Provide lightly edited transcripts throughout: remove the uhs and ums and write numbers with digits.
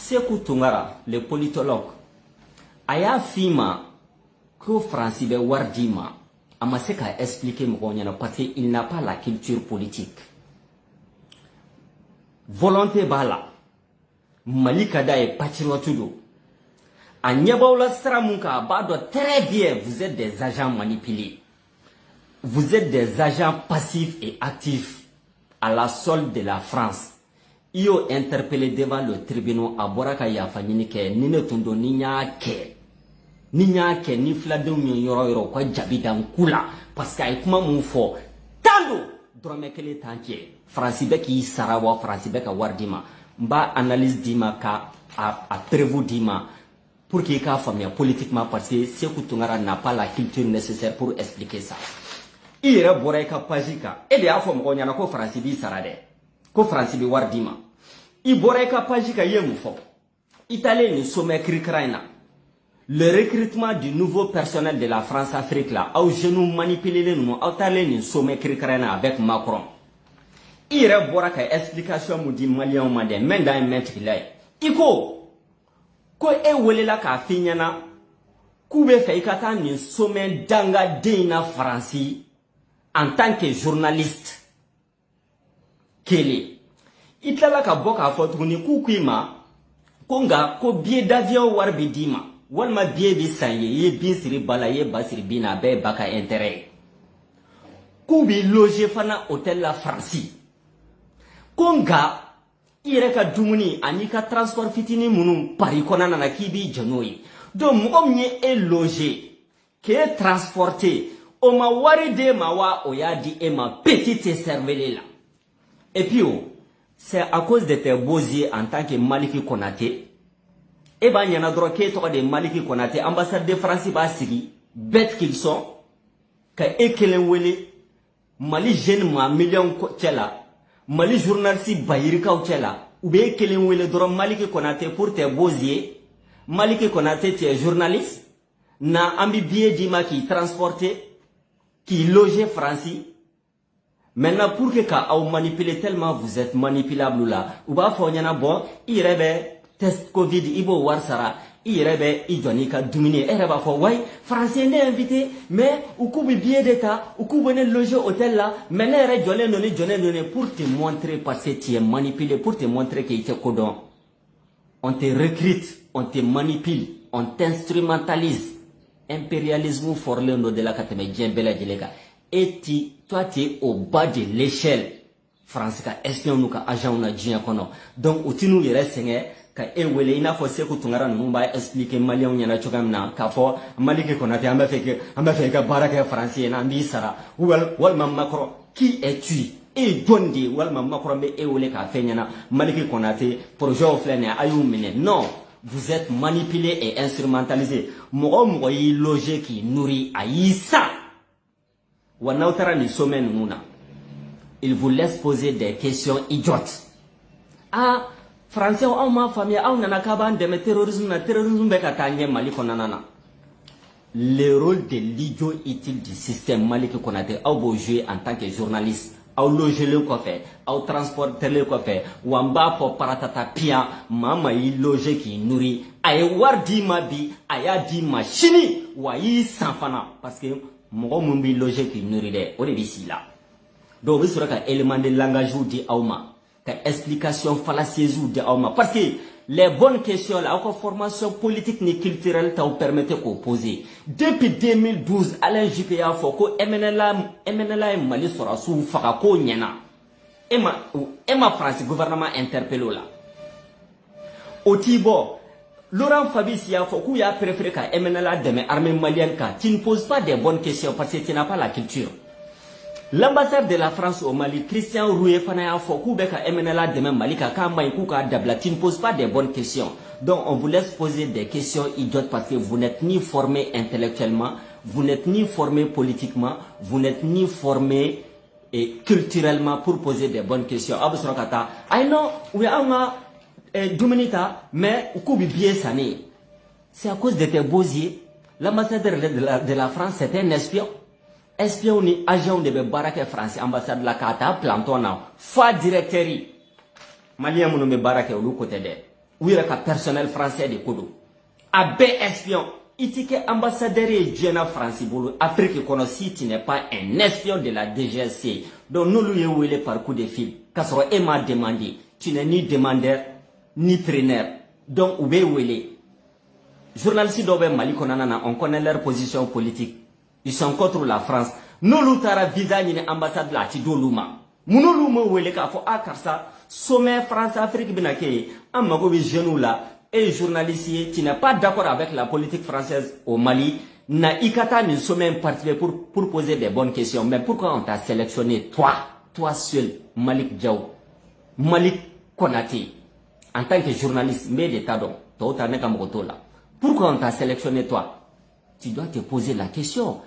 Sékou Toungara, le politologue, a y'a fima que Francis be wardima, a ma se ka expliquer parce qu'il n'a pas la culture politique. Volonté bala, Malikada est patriote. A Nyabaoula Stramunka, Bado, très bien, vous êtes des agents manipulés. Vous êtes des agents passifs et actifs à la solde de la France. Iyo interpellé devant le tribunal à Boraka Yafanini ke nine tundo ninya ke ni fladou mi yoro kwa jabidan kula parce que ay kuma mun fo tando drome kele tanke Francibe ki sarawa Francibe ka wardima mba analyse dima ka a prévu dima pour qu'il ka famille politiquement parce que Sékou Toungara n'a pas la culture nécessaire pour expliquer ça. Il est boreka pajika et de afo mo nyana ko Francibe sarade ko Francibe wardima il boreka pajika yemu fo italien ni sommet krikraina le recrutement du nouveau personnel de la France-Afrique là au genou manipulé les nous italien ni sommet krikraina avec Macron il est boreka explication mu di malien ma de menda mettre là iko ko e welela ka finyana kube fe ikata ni sommet danga deina France en tant que journaliste kele itlala ka boka fotuni kukuima konga ko billet d'avion warbi dima walma billet bi sanye ye bin siri bala ye basiri bina be baka intérêt kubi loger fana hôtel la France konga ireka dumuni anika transport fitini munum pari konana na kibi janoyi donc mo mie e loger ke transporter o ma wari de ma wa o ya di e ma petite cervelle là et puis c'est à cause de tes beaux yeux en tant que Maliki Konaté. Et ben, il y en a droit qui est de Maliki Konaté, ambassade de France, bêtes qu'ils sont, que Ekelenwele, Mali jeune, ma million tchela, Mali journaliste Bayirika tchela, ou bien Ekelenwele droit Maliki Konaté pour tes beaux yeux, Maliki Konaté, tu es journaliste, na ambi billet d'ima qui transporté, qui logeait Francis. Maintenant, pour que vous manipulez tellement, vous êtes manipulable là. Ou bien, il y a bon, il y a test Covid, il y a warsara, il y a idonika dominer. Et là, ouais, Français n'est invité, mais ou coupe billet d'état, ou coupe venir loger hôtel là, mais là, il y a donné pour te montrer parce que tu es manipulé, pour te montrer qu'il te codon. On te recrute, on te manipule, on t'instrumentalise. Impérialisme forlé de la catégorie bella déléga. Et toi, tu es au bas de l'échelle. France, ka espion nous ka agent na djien kono. Donc, outi nous yere senge, ka ewele ina fo Sékou Toungara nous ba expliquer malien nyana chokamna, ka fo maliki konate amba feke baraka français na mbi sara. Wal Macron, qui es-tu? Et Dondi, wal Macron be ewele ka fenyana, maliki konate, projet au flène ayou mene. Non. Vous êtes manipulé et instrumentalisé. Moi, logé qui nourrit Aïssa. Il vous laisse poser des questions idiotes. Ah, Français, on m'a famille, on a un de terrorisme, Mali konanana. Le rôle de l'idiot utile du système Mali qu'on a joué en tant que journaliste. Au loger le coffre, au transporter le coffre, ou en bas pour paratata pia, maman y loger qui nourrit, aïe war di ma bi, aïe di ma chini, ou aïe sans fana, parce que mon mumbi loger qui nourrit, au début là. Donc, vous serez un élément de langage ou de auma, qu'une explication fallacieuse ou de auma, parce que les bonnes questions, la formation politique et culturelle, t'en permettait qu'on poser. Depuis 2012, Alain Juppé a fait que MNLA et Mali sera sous Fakako Nyana. Emma France, gouvernement interpellé là. Au Tibo, Laurent Fabius a fait qu'il a préféré qu'à MNLA de l'armée malienne, tu ne poses pas des bonnes questions parce que tu n'as pas la culture. L'ambassade de la France au Mali, Christian Roué Fanaya Fokou Beka MNLA de même Malika Kamaïkouka Dabla, tu ne poses pas des bonnes questions. Donc on vous laisse poser des questions idiotes parce que vous n'êtes ni formé intellectuellement, vous n'êtes ni formé politiquement, vous n'êtes ni formé et culturellement pour poser des bonnes questions. Abusrakata, I know, we are Dominita, mais Ukubi bien sané. C'est à cause de tes beaux yeux. L'ambassadeur de la France, c'était un espion. Espion ni agent de Baraka France, ambassade de la Kata, planton, foi directeur. Malien mon Baraka au côté de. ou il y a un personnel français de Kodo. A B espion, il y a ambassadeur et Diana France, Afrique, si tu n'es pas un espion de la DGSC, donc nous lui avons eu par coup de fil, car il m'a demandé, tu n'es ni demandeur, ni preneur, donc où est journalistes d'Obe Mali, on connaît leur position politique, ils sont contre la France, nous l'avons visa ni ambassade la Tidoluma, nous l'avons eu k'a fɔ a karisa sommet France Afrique binake, un mago bi genou là, et journaliste, tu n'es pas d'accord avec la politique française au Mali, na ikata ni sommet parti pour poser des bonnes questions. Mais pourquoi on t'a sélectionné toi seul, Malik Diaw, Malik Konaté, en tant que journaliste, mais d'État donc, pourquoi on t'a sélectionné toi? Tu dois te poser la question.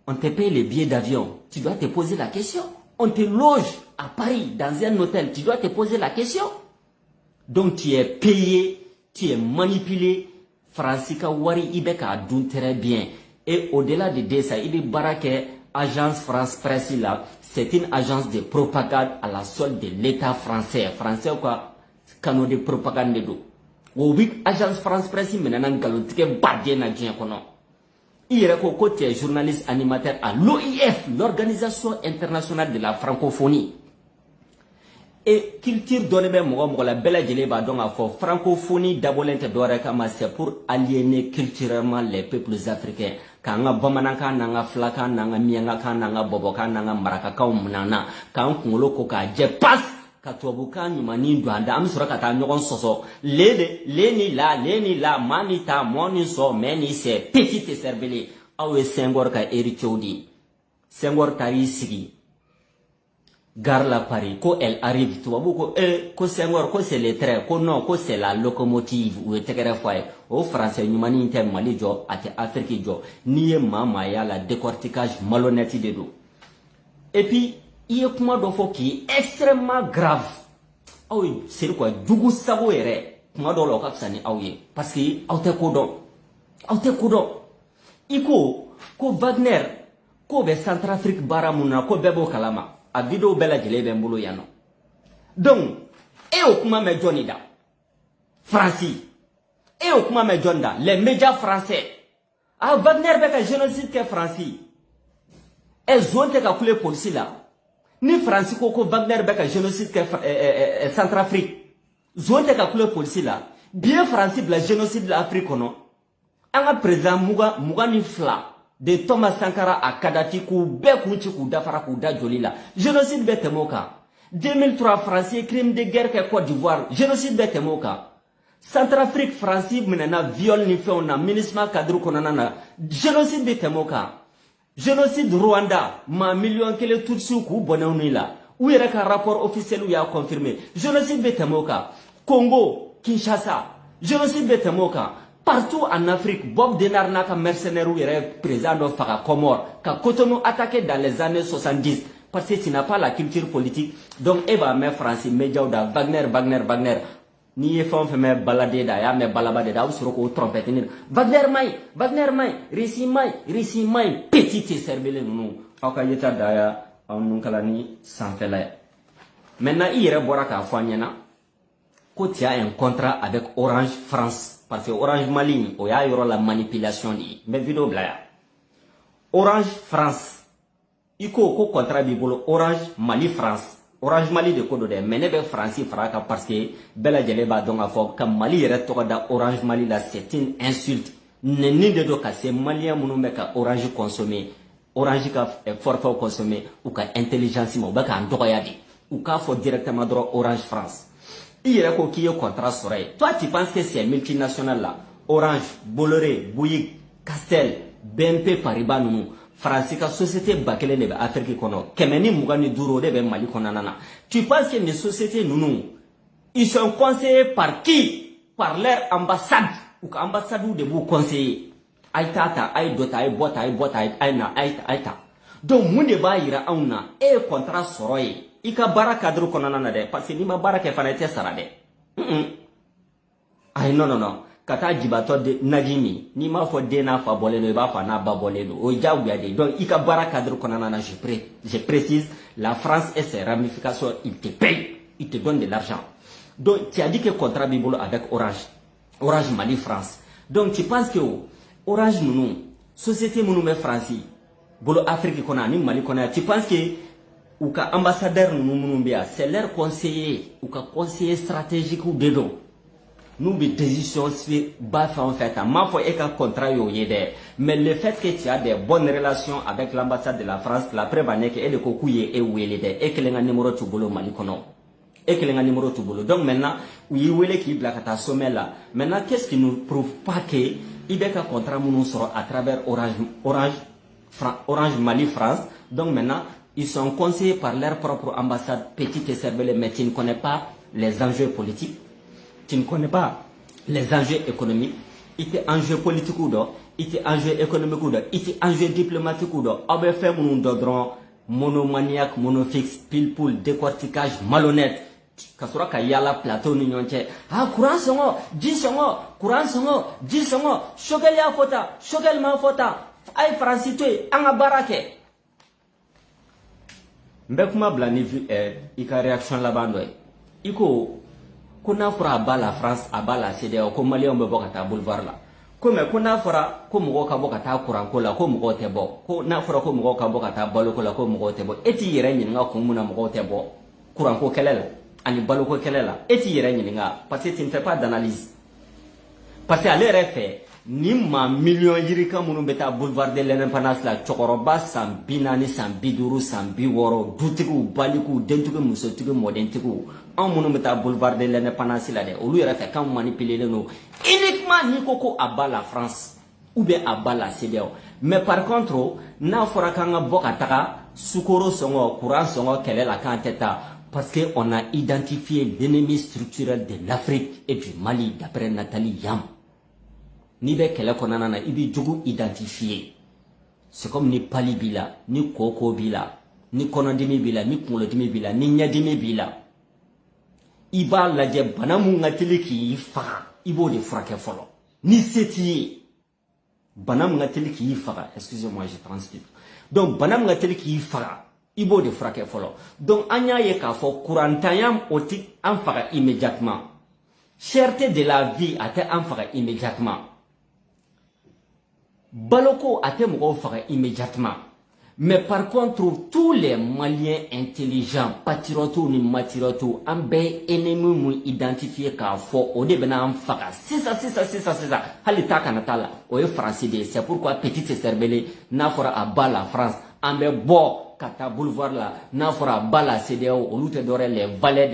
On te paye les billets d'avion, tu dois te poser la question. On te loge à Paris dans un hôtel, tu dois te poser la question. Donc tu es payé, tu es manipulé, Francika Wari Ibeka dun très bien. Et au-delà de ça, il est baraqué, agence France Presse là, c'est une agence de propagande à la solde de l'État français. Français quoi, canot de propagande de dos. Oui, agence France Presse, maintenant, galotike badé na djien kono. Il est côté journaliste animateur à l'OIF, l'Organisation internationale de la francophonie. Et culture donne même la belle djelleba donc à fort francophonie d'abord c'est pour aliéner culturellement les peuples africains. Kanga bamananka nanga flaka nanga mianga nanga boboka nanga maraka ka umnana kan kulo ko ka je pass ka tobuka nyumani ndwanda am sura kata nyogon soso leni la manita moni so meni se petite cervelé awe Senghor ka eri chodi Senghor tari sigi gare la Paris, quand elle arrive, tu vois, ko Senghor, ko c'est le train, ko non, ko c'est la locomotive, ou et tegere foye, au français, nous mani inter Mali jo, ate Afrique jo, niye mama ya la décortiquage malhonnête de dos. Et puis, il y a comment d'offre qui est extrêmement grave. Ah oui, c'est quoi, Dougou Sabo ere, comment d'offre l'occap sani, ah oui, parce que, aute kodon, iko, ko Wagner, ko be Centrafrique baramuna, ko bebo kalama. A vidéo bella jele mbolo yano. Donc, et au kuma me Johnny Francis. Et au kuma me Jonda, les médias français. A Wagner beka génocide que Francis. Et zone te ka kule police là. Ni Francis ko Wagner beka génocide que Centrafrique. Zone te ka kule police là. Bien Francis la génocide de l'Afrique non. Anga président Muga ni fla. De Thomas Sankara à Kadhafi kou be kunchi kou dafara kou da joli la. Génocide be temoka. 2003 Français crime de guerre que Côte d'Ivoire. Génocide be temoka. Centrafrique Français menena viol ni fait on a ministre cadre konana. Génocide be temoka. Génocide Rwanda ma million kele tutsi kou bononi la. Où est un rapport officiel où il a confirmé. Génocide be temoka. Congo, Kinshasa. Génocide be temoka. Partout en Afrique, Bob Denard n'a qu'un mercenaire ou président de Fara Comore, qu'a Cotonou attaqué dans les années 70, parce que tu n'as pas la culture politique. Donc, Eva, mes Français, Medjauda, Wagner, ni femme fait me balader d'ailleurs, mais balabade d'ailleurs, sur le trompette. Wagner May, Rissi May, petite cervelle, nous. Okayeta d'ailleurs, on nous calani sans faire. Maintenant, il y a un Fanyana, quand il y a un contrat avec Orange France. Parce que Orange Mali, il y a la manipulation. Mais vidéo blaya. Orange France. Il y a un contrat bibolo Orange Mali France. Orange Mali de Kodo de Menebe France Fraka parce que Bella Djeleba donc a fait que Mali retourne dans Orange Mali là, c'est une insulte. Ni de doka c'est Malien monomeka Orange consommer. Orange ka forfait consommer ou ka intelligence mo baka ndoyadi. Ou ka faut directement droit Orange France. Il y a un contrat sur elle. Toi, tu penses que c'est multinational là. Orange, Bolloré, Bouygues, Castel, BNP Paribas, nous. France, la société bakele de Afrique kono. Kemeni Mugani Duro de Mali konanana. Tu penses que les sociétés nous, ils sont conseillés par qui? Par leur ambassade. Ou ambassade de vous conseiller. Aïtata, aïdota, aïbota, aïna, aïta. Donc, mon débat ira auna. Et contrat sur elle. Ika bara cadre konana de parce que ni ma bara ke fana te sara de ay non kata jibato de najimi ni ma fo de na fa boleno ba fa na ba boleno o jawya de donc ika bara cadre konana na je précise la France et ses ramifications il te paye il te donne de l'argent Donc, tu as dit que le contrat Bibolo avec Orange. Orange Mali France. Donc, tu penses que Orange Mounou, société Mounou mais France, Bolo Afrique qu'on a, ni Mali qu'on a, tu penses que ou ka ambassadeur Mounou c'est leur conseiller, ou ka conseiller stratégique ou dedans. Nous, des décisions bas en fait, ma foi est qu'un contrat mais le fait que tu as des bonnes relations avec l'ambassade de la France, la preuve est que elle est coupée et où elle est, et que le numéro de Bolo Mali qu'on a. Et que le numéro de Bolo. Donc maintenant, oui, où est qui blague à sommet là. Maintenant, qu'est-ce qui nous prouve pas que il y a un contrat nous sera à travers Orange Mali France. Donc maintenant, ils sont conseillés par leur propre ambassade petite et cervelée, mais tu ne connais pas les enjeux politiques. Tu ne connais pas les enjeux économiques, il y a enjeux politiques ou d'autres, il y a enjeux économiques ou d'autres, il y a enjeux diplomatiques ou d'autres. On va faire mon dodron monomaniaque, monofixe, pile poule, décortiquage malhonnête. Kasura kayala plateau ni nyonche. Ah courant songo, 10 songo, courant songo, 10 songo. Shogel ya fota, shogel ma fota. Ay francitoy, anga barake. Mbekuma blani ika réaction la bandoy. Iko kuna fura bala France abala CEDEAO ko malien be bokata boulevard la ko me kuna fura ko mugo ka bokata kuran ko la ko mugo te bo ko na fura ko mugo ka bokata balo ko la ko mugo te bo eti yere nyi nga ko muna mugo te bo kuran ko kelela ani balo ko kelela eti yere nyi nga parce que tu ne fais pas d'analyse parce que à l'air fait ni ma million yirika munu beta boulevard de l'indépendance la chokoroba san binani san biduru san biworo dutigu baliku dentugu musotugu modentigu en munu beta boulevard de l'indépendance la de olu yera fait quand manipuler le no uniquement ni koko aba la France ou bien aba la CEDEAO mais par contre na fora kanga bokataka sukoro songo courant songo kelela kan teta parce que on a identifié l'ennemi structurel de l'Afrique et du Mali d'après Nathalie Yam. Ni be kele konana na ibi jugu identifié. C'est comme ni pali bila, ni koko bila, ni konondimi bila, ni kumolodimi bila, ni nyadimi bila. Iba laje banamu ngatili ki ifa, ibo de frake folo. Ni seti banamu ngatili ki ifa, excusez-moi je transcribe. Donc banamu ngatili ki ifa, ibo de frake folo. Donc anya ye ka fo courantayam oti anfara immédiatement. Cherté de la vie a été anfara immédiatement. Baloko a été immédiatement. Mais par contre, tous les Maliens intelligents, patriotes ni matriotes, ont bien ennemi identifié qu'à fort, au début d'un faga. C'est ça. Halita kanatala, au français, c'est pourquoi petite cervelée, n'a fera à bas la France, en bien beau, kata boulevard là, n'a fera à bas la CEDEAO, au lutte d'oreille les valets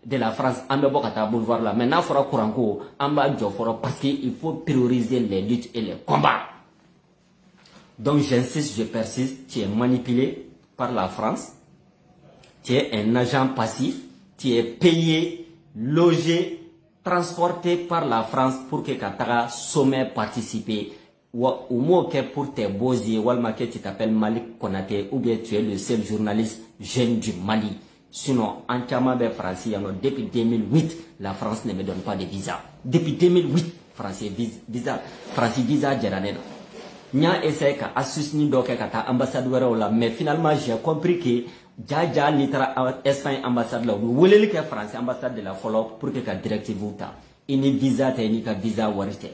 de la France, en bien beau kata boulevard là, mais n'a fera couranco, en bas jofora, parce qu'il faut prioriser les luttes et les combats. Donc j'insiste, je persiste, tu es manipulé par la France, tu es un agent passif, tu es payé, logé, transporté par la France pour que Katara sommet participer. Ou moins que pour tes beaux yeux, ou que tu t'appelles Malik Konaté, ou bien tu es le seul journaliste jeune du Mali. Sinon, entièrement bien français, depuis 2008, la France ne me donne pas de visa. Depuis 2008, France visa Djeranena. Nya essaie ka assusni doke kata ambassade wéro la mais finalement j'ai compris que jaja nitra Espagne ambassade la woleli ke France ambassade de la follow pour que ka directive uta ini visa te ni ka visa warite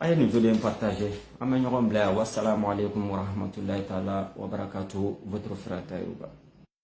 ay ni voulez partager amay ñoxom bla wa assalamu alaykum wa rahmatullahi ta'ala wa barakatuh votre frère Tayouba.